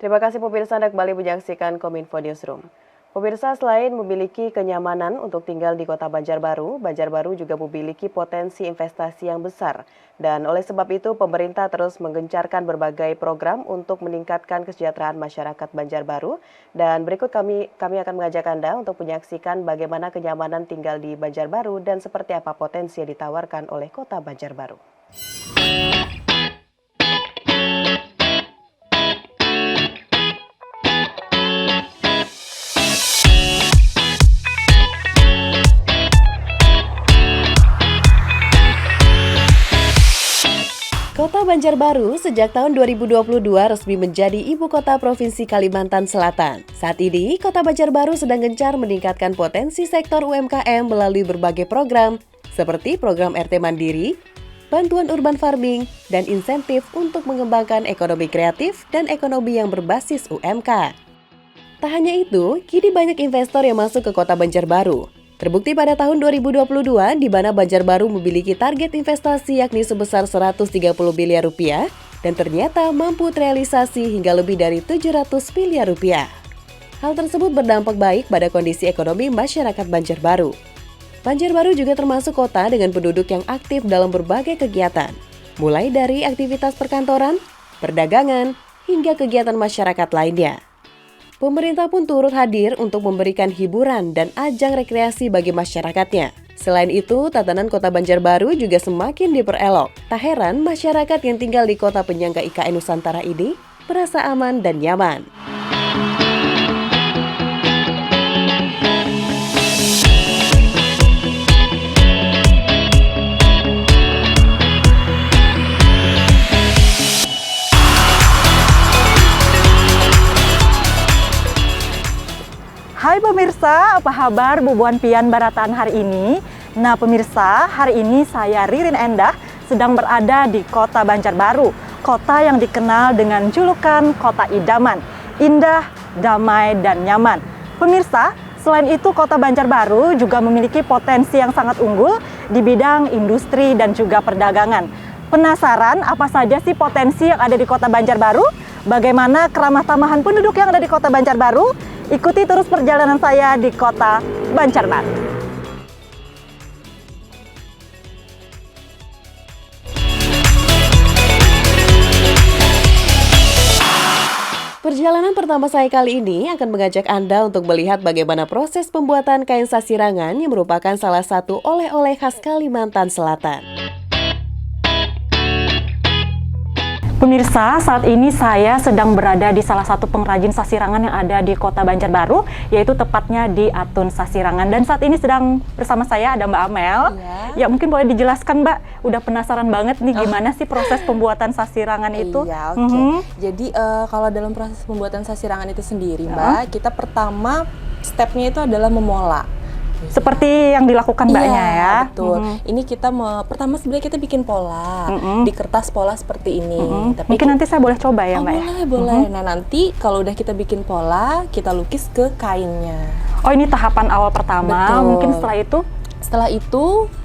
Terima kasih pemirsa Anda kembali menyaksikan Kominfo Newsroom. Pemirsa, selain memiliki kenyamanan untuk tinggal di kota Banjarbaru juga memiliki potensi investasi yang besar. Dan oleh sebab itu, pemerintah terus menggencarkan berbagai program untuk meningkatkan kesejahteraan masyarakat Banjarbaru. Dan berikut kami akan mengajak Anda untuk menyaksikan bagaimana kenyamanan tinggal di Banjarbaru dan seperti apa potensi yang ditawarkan oleh kota Banjarbaru. Kota Banjarbaru sejak tahun 2022 resmi menjadi ibu kota Provinsi Kalimantan Selatan. Saat ini, Kota Banjarbaru sedang gencar meningkatkan potensi sektor UMKM melalui berbagai program, seperti program RT Mandiri, bantuan urban farming, dan insentif untuk mengembangkan ekonomi kreatif dan ekonomi yang berbasis UMK. Tak hanya itu, kini banyak investor yang masuk ke Kota Banjarbaru. Terbukti pada tahun 2022, di mana Banjarbaru memiliki target investasi yakni sebesar 130 miliar rupiah, dan ternyata mampu terrealisasi hingga lebih dari 700 miliar rupiah. Hal tersebut berdampak baik pada kondisi ekonomi masyarakat Banjarbaru. Banjarbaru juga termasuk kota dengan penduduk yang aktif dalam berbagai kegiatan, mulai dari aktivitas perkantoran, perdagangan, hingga kegiatan masyarakat lainnya. Pemerintah pun turut hadir untuk memberikan hiburan dan ajang rekreasi bagi masyarakatnya. Selain itu, tatanan kota Banjarbaru juga semakin diperelok. Tak heran masyarakat yang tinggal di kota penyangga IKN Nusantara ini merasa aman dan nyaman. Hai pemirsa, apa kabar Bubuan Pian Barataan hari ini? Nah pemirsa, hari ini saya Ririn Endah sedang berada di kota Banjarbaru, kota yang dikenal dengan julukan kota idaman, indah, damai, dan nyaman. Pemirsa, selain itu kota Banjarbaru juga memiliki potensi yang sangat unggul di bidang industri dan juga perdagangan. Penasaran apa saja sih potensi yang ada di kota Banjarbaru? Bagaimana keramah tamahan penduduk yang ada di kota Banjarbaru? Ikuti terus perjalanan saya di kota Banjarbaru. Perjalanan pertama saya kali ini akan mengajak Anda untuk melihat bagaimana proses pembuatan kain sasirangan yang merupakan salah satu oleh-oleh khas Kalimantan Selatan. Pemirsa, saat ini saya sedang berada di salah satu pengrajin sasirangan yang ada di kota Banjarbaru, yaitu tepatnya di Atun Sasirangan. Dan saat ini sedang bersama saya ada Mbak Amel. Ya, mungkin boleh dijelaskan Mbak, udah penasaran banget nih gimana sih proses pembuatan sasirangan itu? Iya, oke. Jadi kalau dalam proses pembuatan sasirangan itu sendiri Mbak, kita pertama stepnya itu adalah memola. Seperti yang dilakukan Mbaknya ya. Betul. Ini kita pertama sebenarnya kita bikin pola di kertas pola seperti ini. Tapi mungkin nanti saya boleh coba ya Mbak ya? Boleh. Nah nanti kalau udah kita bikin pola, kita lukis ke kainnya. Oh ini tahapan awal pertama. Betul. Mungkin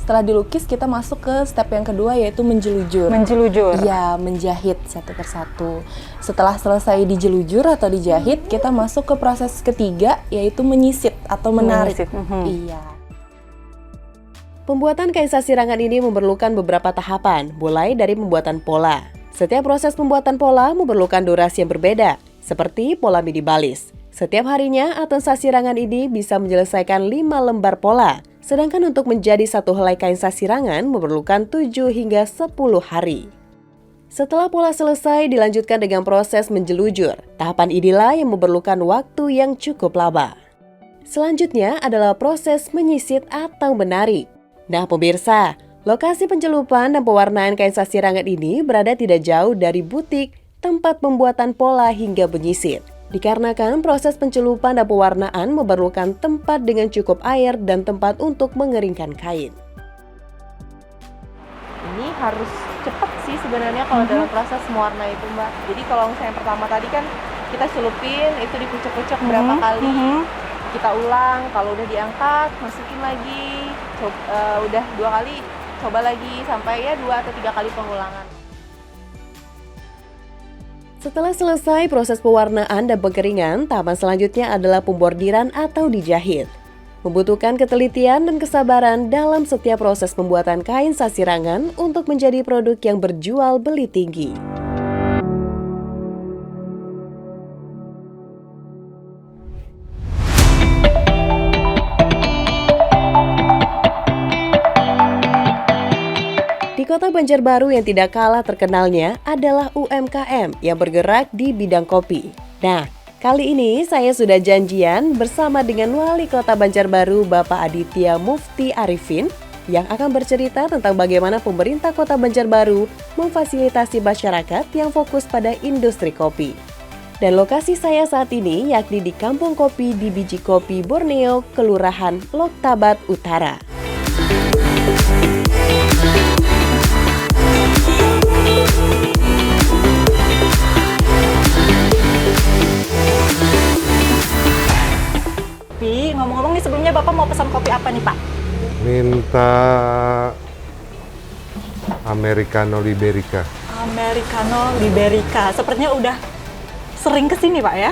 setelah dilukis kita masuk ke step yang kedua yaitu menjelujur. Iya, menjahit satu persatu. Setelah selesai dijelujur atau dijahit, kita masuk ke proses ketiga yaitu menyisit atau menarik. Iya. Pembuatan kain sasirangan ini memerlukan beberapa tahapan, mulai dari pembuatan pola. Setiap proses pembuatan pola memerlukan durasi yang berbeda, seperti pola minimalis. Setiap harinya, Atun Sasirangan ini bisa menyelesaikan 5 lembar pola. Sedangkan untuk menjadi satu helai kain sasirangan memerlukan 7 hingga 10 hari. Setelah pola selesai, dilanjutkan dengan proses menjelujur. Tahapan inilah yang memerlukan waktu yang cukup lama. Selanjutnya adalah proses menyisit atau menarik. Nah pemirsa, lokasi pencelupan dan pewarnaan kain sasirangan ini berada tidak jauh dari butik, tempat pembuatan pola hingga menyisit. Dikarenakan proses pencelupan dan pewarnaan memerlukan tempat dengan cukup air dan tempat untuk mengeringkan kain. Ini harus cepat sih sebenarnya kalau dalam proses mewarna itu Mbak. Jadi kalau misalnya pertama tadi kan kita celupin, itu dikucek-kucek berapa kali, kita ulang, kalau udah diangkat masukin lagi, udah 2 kali, coba lagi sampai ya 2 atau 3 kali pengulangan. Setelah selesai proses pewarnaan dan pengeringan, tahapan selanjutnya adalah pembordiran atau dijahit. Membutuhkan ketelitian dan kesabaran dalam setiap proses pembuatan kain sasirangan untuk menjadi produk yang berjual beli tinggi. Di kota Banjarbaru yang tidak kalah terkenalnya adalah UMKM yang bergerak di bidang kopi. Nah, kali ini saya sudah janjian bersama dengan Wali Kota Banjarbaru Bapak Aditya Mufti Arifin yang akan bercerita tentang bagaimana pemerintah Kota Banjarbaru memfasilitasi masyarakat yang fokus pada industri kopi. Dan lokasi saya saat ini yakni di Kampung Kopi di Biji Kopi Borneo, Kelurahan Loktabat Utara. Ngomong-ngomong nih, sebelumnya Bapak mau pesan kopi apa nih, Pak? Minta Americano Liberica. Americano Liberica. Sepertinya udah sering kesini, Pak ya?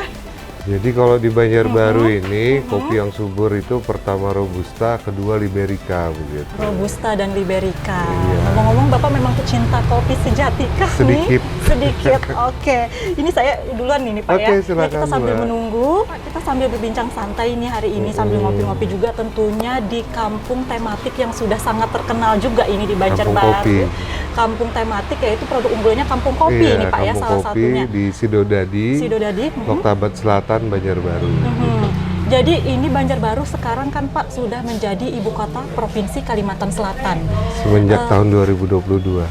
Jadi kalau di Banjarbaru ini kopi yang subur itu pertama Robusta, kedua Liberica begitu. Robusta dan Liberica. Iya. Ngomong-ngomong, Bapak memang pecinta kopi sejati kah Sedikit. nih? Sedikit. Oke. Ini saya duluan nih Pak Oke, ya. silakan, Kita sambil Mbak. menunggu, kita sambil berbincang santai ini hari ini sambil ngopi-ngopi juga tentunya di kampung tematik yang sudah sangat terkenal juga ini di Banjarbaru. kopi. Kampung tematik yaitu produk unggulannya kampung kopi Iya, ini Pak ya, Kampung salah Kopi satunya. di Sidodadi, Sidodadi. Loktabat Selatan, Banjarbaru. Jadi ini Banjarbaru sekarang kan Pak sudah menjadi ibu kota Provinsi Kalimantan Selatan. Semenjak tahun 2022.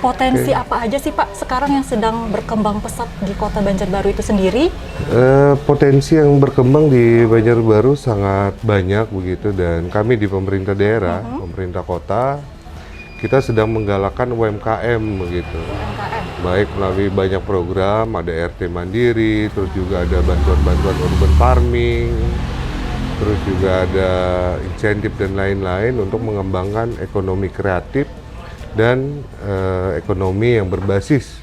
Potensi apa aja sih Pak sekarang yang sedang berkembang pesat di kota Banjarbaru itu sendiri? Potensi yang berkembang di Banjarbaru sangat banyak begitu, dan kami di pemerintah daerah, pemerintah kota, kita sedang menggalakkan UMKM begitu. UMKM. Baik melalui banyak program, ada RT Mandiri, terus juga ada bantuan-bantuan urban farming, terus juga ada insentif dan lain-lain untuk mengembangkan ekonomi kreatif dan ekonomi yang berbasis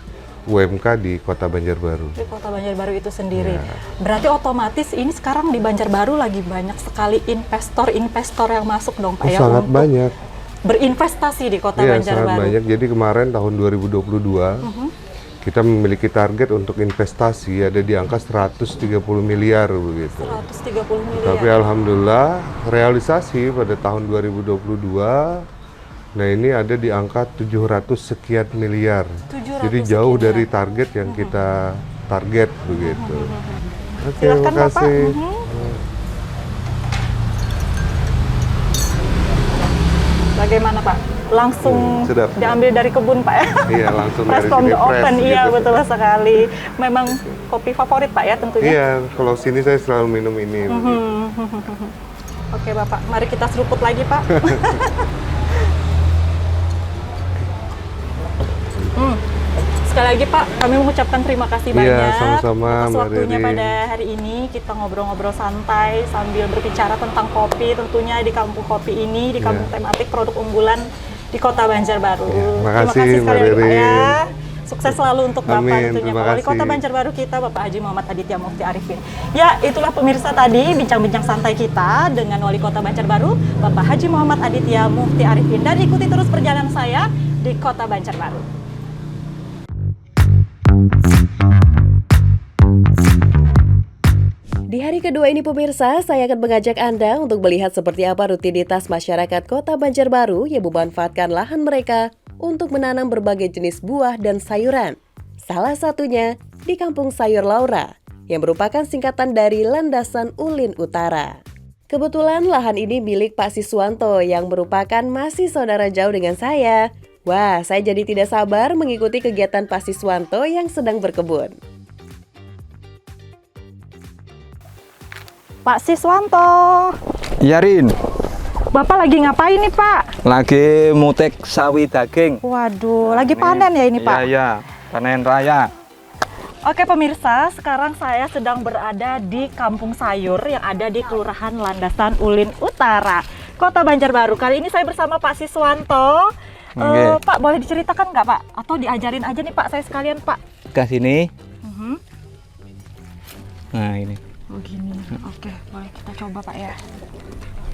UMK di Kota Banjarbaru. Di kota Banjarbaru itu sendiri. Ya. Berarti otomatis ini sekarang di Banjarbaru lagi banyak sekali investor-investor yang masuk dong Pak ya Sangat untuk banyak. berinvestasi di kota Iya, sangat Banjarbaru. banyak. Jadi kemarin tahun 2022 kita memiliki target untuk investasi ada di angka 130 miliar begitu. 130 miliar. Tapi alhamdulillah realisasi pada tahun 2022, nah ini ada di angka 700 sekian miliar. 700 Jadi jauh sekian dari miliar. target yang kita target begitu. Oke, Silakan terima Bapak. kasih. Bagaimana Pak? Langsung sedap. diambil dari kebun Pak ya? Iya, langsung Fresh dari from sini the open, fresh, iya gitu. betul sekali. Memang kopi favorit Pak ya tentunya? Iya, kalau sini saya selalu minum ini. begitu. Oke Bapak, mari kita seruput lagi Pak. Sekali lagi Pak, kami mengucapkan terima kasih Iya, banyak sama-sama, atas Mbak waktunya Riri. pada hari ini. Kita ngobrol-ngobrol santai sambil berbicara tentang kopi tentunya di kampung kopi ini, di kampung tematik produk unggulan di kota Banjarbaru. Terima kasih, sekali Mbak lagi Pak Riri. ya. Sukses selalu untuk Bapak Amin, tentunya terima Pak Wali Kota kasih. Banjarbaru kita, Bapak Haji Muhammad Aditya Mufti Arifin. Ya, itulah pemirsa tadi bincang-bincang santai kita dengan Wali Kota Banjarbaru, Bapak Haji Muhammad Aditya Mufti Arifin. Dan ikuti terus perjalanan saya di Kota Banjarbaru. Di hari kedua ini pemirsa, saya akan mengajak Anda untuk melihat seperti apa rutinitas masyarakat Kota Banjarbaru yang memanfaatkan lahan mereka untuk menanam berbagai jenis buah dan sayuran. Salah satunya di Kampung Sayur Laura, yang merupakan singkatan dari Landasan Ulin Utara. Kebetulan lahan ini milik Pak Siswanto yang merupakan masih saudara jauh dengan saya. Wah, saya jadi tidak sabar mengikuti kegiatan Pak Siswanto yang sedang berkebun. Pak Siswanto, Iya Rin, Bapak lagi ngapain nih Pak? lagi mutek sawi daging. Waduh, lagi panen ya ini Pak? Iya, panen raya. Oke pemirsa, sekarang saya sedang berada di Kampung Sayur yang ada di Kelurahan Landasan Ulin Utara, Kota Banjarbaru. Kali ini saya bersama Pak Siswanto. Oke. Pak, boleh diceritakan nggak Pak? Atau diajarin aja nih Pak, saya sekalian Pak. Ke sini Nah ini. Oh gini. Oke, boleh kita coba Pak ya.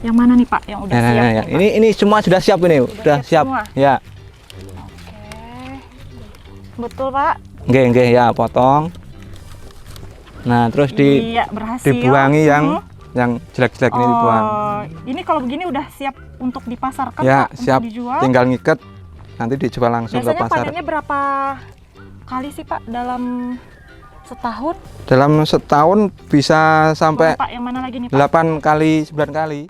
Yang mana nih Pak yang udah siap? Ya. Ini semua sudah siap ini, sudah siap. Semua? Ya. Oke. Betul Pak. Nggih ya, potong. Nah, terus Iya, berhasil. dibuangi yang jelek-jelek ini dibuang. Ini kalau begini udah siap untuk dipasarkan Ya, Pak, siap. untuk dijual. Tinggal ngiket, nanti dijual langsung Biasanya ke pasar. panennya berapa kali sih Pak dalam setahun? Dalam setahun bisa sampai Pak, yang mana lagi nih Pak? 8 kali, 9 kali.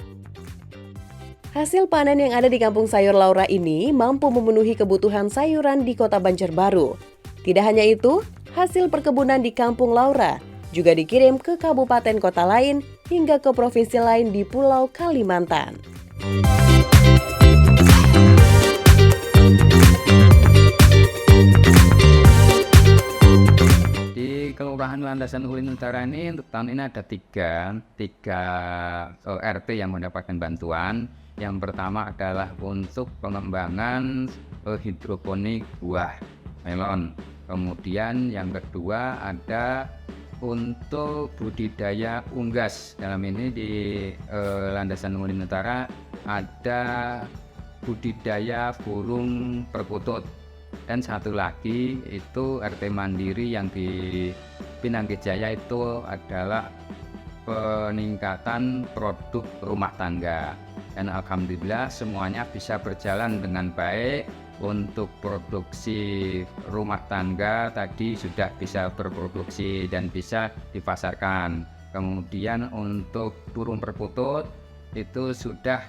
Hasil panen yang ada di Kampung Sayur Laura ini mampu memenuhi kebutuhan sayuran di Kota Banjarbaru. Tidak hanya itu, hasil perkebunan di Kampung Laura juga dikirim ke kabupaten kota lain hingga ke provinsi lain di Pulau Kalimantan. Di Kelurahan Landasan Ulin Utara ini untuk tahun ini ada tiga RT yang mendapatkan bantuan. Yang pertama adalah untuk pengembangan hidroponik buah melon. Kemudian yang kedua ada untuk budidaya unggas. Dalam ini di Landasan Ulin Utara ada budidaya burung perkutut. Dan satu lagi itu RT Mandiri yang di Pinangki Jaya itu adalah peningkatan produk rumah tangga. Dan alhamdulillah semuanya bisa berjalan dengan baik. Untuk produksi rumah tangga tadi sudah bisa berproduksi dan bisa dipasarkan. Kemudian untuk burung perkutut itu sudah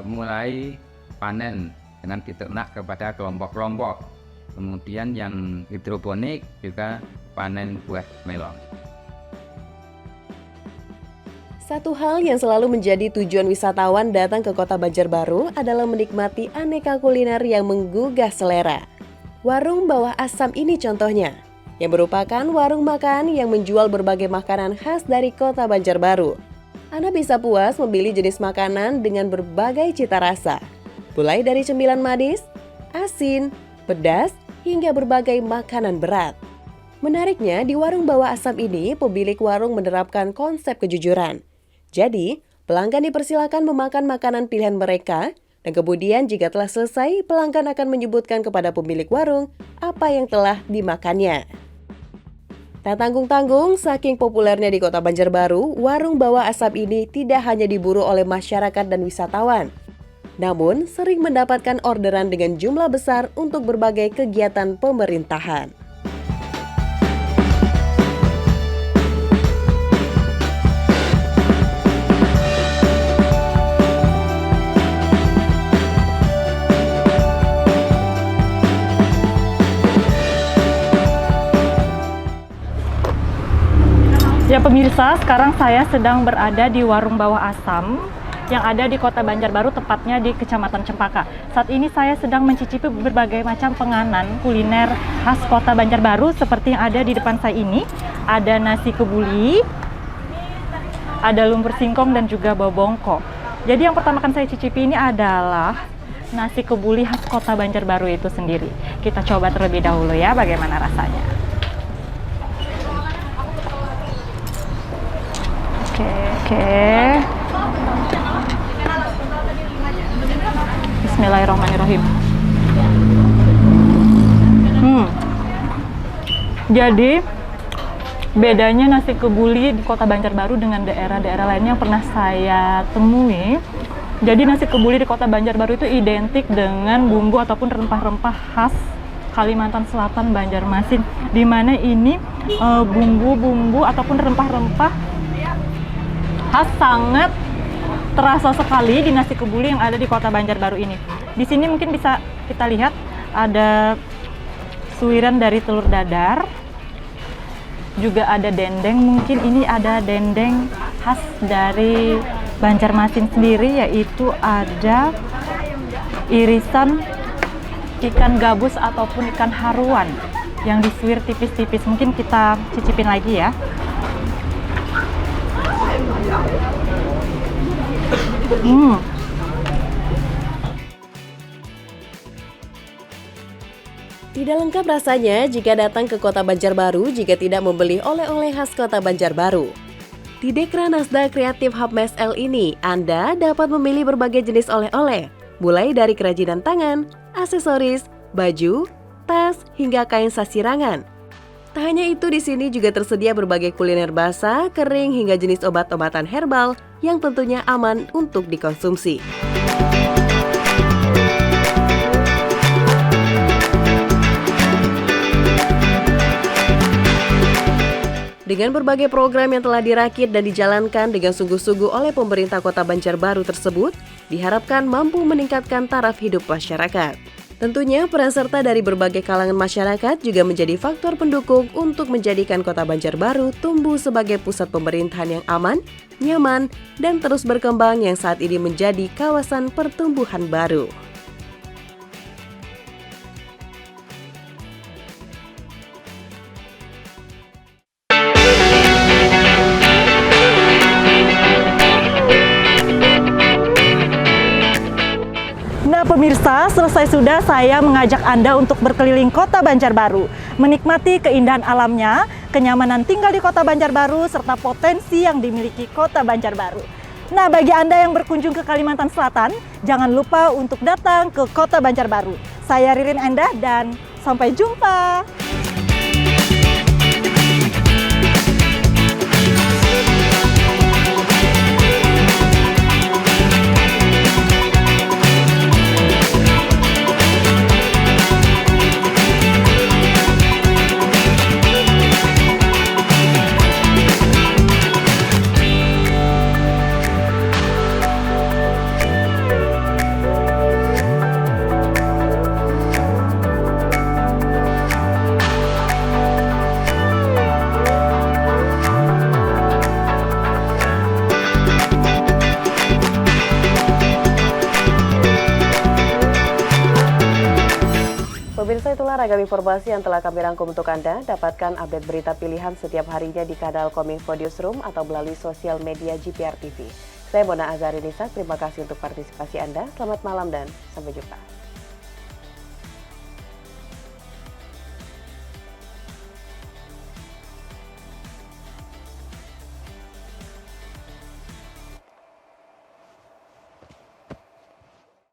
mulai panen dengan diternak kepada kelompok-kelompok. Kemudian yang hidroponik juga panen buah melon. Satu hal yang selalu menjadi tujuan wisatawan datang ke Kota Banjarbaru adalah menikmati aneka kuliner yang menggugah selera. Warung Bawah Asam ini contohnya, yang merupakan warung makan yang menjual berbagai makanan khas dari Kota Banjarbaru. Anda bisa puas memilih jenis makanan dengan berbagai cita rasa, mulai dari cemilan manis, asin, pedas, hingga berbagai makanan berat. Menariknya, di warung Bawah Asam ini, pemilik warung menerapkan konsep kejujuran. Jadi, pelanggan dipersilakan memakan makanan pilihan mereka, dan kemudian jika telah selesai, pelanggan akan menyebutkan kepada pemilik warung apa yang telah dimakannya. Tak tanggung-tanggung, saking populernya di Kota Banjarbaru, warung Bawah Asam ini tidak hanya diburu oleh masyarakat dan wisatawan, namun sering mendapatkan orderan dengan jumlah besar untuk berbagai kegiatan pemerintahan. Ya pemirsa, sekarang saya sedang berada di Warung Bawah Asam yang ada di Kota Banjarbaru, tepatnya di Kecamatan Cempaka. Saat ini saya sedang mencicipi berbagai macam penganan kuliner khas Kota Banjarbaru seperti yang ada di depan saya ini. Ada nasi kebuli, ada lumpur singkong dan juga bobongko. Jadi yang pertama akan saya cicipi ini adalah nasi kebuli khas Kota Banjarbaru itu sendiri. Kita coba terlebih dahulu ya bagaimana rasanya. Oke. Bismillahirrahmanirrahim. Jadi bedanya nasi kebuli di Kota Banjarbaru dengan daerah-daerah lainnya yang pernah saya temui. Jadi nasi kebuli di Kota Banjarbaru itu identik dengan bumbu ataupun rempah-rempah khas Kalimantan Selatan, Banjarmasin, di mana ini bumbu-bumbu ataupun rempah-rempah khas sangat terasa sekali di nasi kebuli yang ada di Kota Banjarbaru ini. Di sini mungkin bisa kita lihat ada suiran dari telur dadar, juga ada dendeng. Mungkin ini ada dendeng khas dari Banjarmasin sendiri, yaitu ada irisan ikan gabus ataupun ikan haruan yang disuir tipis-tipis. Mungkin kita cicipin lagi ya. Tidak lengkap rasanya jika datang ke Kota Banjarbaru jika tidak membeli oleh-oleh khas Kota Banjarbaru. Di Dekra Nasda Creative Hub Mesl ini, Anda dapat memilih berbagai jenis oleh-oleh, mulai dari kerajinan tangan, aksesoris, baju, tas, hingga kain sasirangan. Tak hanya itu, di sini juga tersedia berbagai kuliner basah, kering, hingga jenis obat-obatan herbal yang tentunya aman untuk dikonsumsi. Dengan berbagai program yang telah dirakit dan dijalankan dengan sungguh-sungguh oleh pemerintah Kota Banjarbaru tersebut, diharapkan mampu meningkatkan taraf hidup masyarakat. Tentunya peran serta dari berbagai kalangan masyarakat juga menjadi faktor pendukung untuk menjadikan Kota Banjarbaru tumbuh sebagai pusat pemerintahan yang aman, nyaman, dan terus berkembang yang saat ini menjadi kawasan pertumbuhan baru. Pemirsa, selesai sudah saya mengajak Anda untuk berkeliling Kota Banjarbaru, menikmati keindahan alamnya, kenyamanan tinggal di Kota Banjarbaru, serta potensi yang dimiliki Kota Banjarbaru. Nah, bagi Anda yang berkunjung ke Kalimantan Selatan, jangan lupa untuk datang ke Kota Banjarbaru. Saya Ririn Endah dan sampai jumpa. Pemirsa, itulah ragam informasi yang telah kami rangkum untuk Anda. Dapatkan update berita pilihan setiap harinya di kanal Kominfo Newsroom atau melalui sosial media GPR TV. Saya Mona Azarinisa, terima kasih untuk partisipasi Anda. Selamat malam dan sampai jumpa.